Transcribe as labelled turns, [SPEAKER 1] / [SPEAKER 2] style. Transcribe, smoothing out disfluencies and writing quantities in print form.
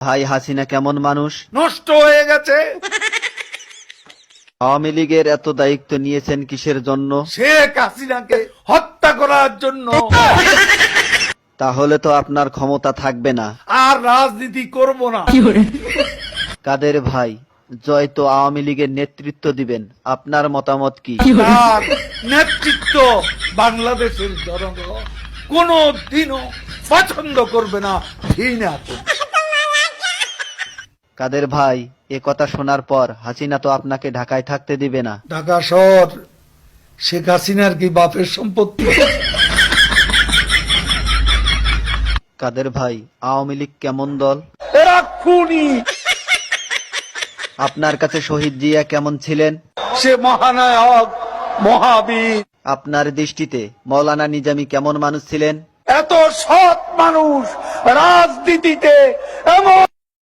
[SPEAKER 1] ভাই হাসিনা কেমন মানুষ?
[SPEAKER 2] নষ্ট হয়ে গেছে।
[SPEAKER 1] আওয়ামী লীগের এত দায়িত্ব নিয়েছেন কিসের জন্য?
[SPEAKER 2] শেখ হাসিনাকে হত্যা করার জন্য।
[SPEAKER 1] তাহলে তো আপনার ক্ষমতা থাকবে না।
[SPEAKER 2] আর রাজনীতি করব না।
[SPEAKER 1] কাদের ভাই, জয় তো আওয়ামী লীগের নেতৃত্ব দিবেন, আপনার মতামত কি?
[SPEAKER 2] তার নেতৃত্ব বাংলাদেশের জনগণ কোনো দিনও পছন্দ করবে না, ঘৃণা করবে।
[SPEAKER 1] কাদের ভাই, এ কথা শোনার পর হাসিনা তো আপনাকে ঢাকায় থাকতে দিবে না।
[SPEAKER 2] ঢাকা শহর শেখ হাসিনার কি বাপের সম্পত্তি?
[SPEAKER 1] কাদের ভাই, আওয়ামী লীগ কেমন দল?
[SPEAKER 2] এরা খুনি।
[SPEAKER 1] আপনার কাছে শহীদ জিয়া কেমন ছিলেন?
[SPEAKER 2] সে মহানায়ক, মহাবীর।
[SPEAKER 1] আপনার দৃষ্টিতে মৌলানা নিজামী কেমন মানুষ ছিলেন?
[SPEAKER 2] এত সৎ মানুষ রাজনীতিতে এমন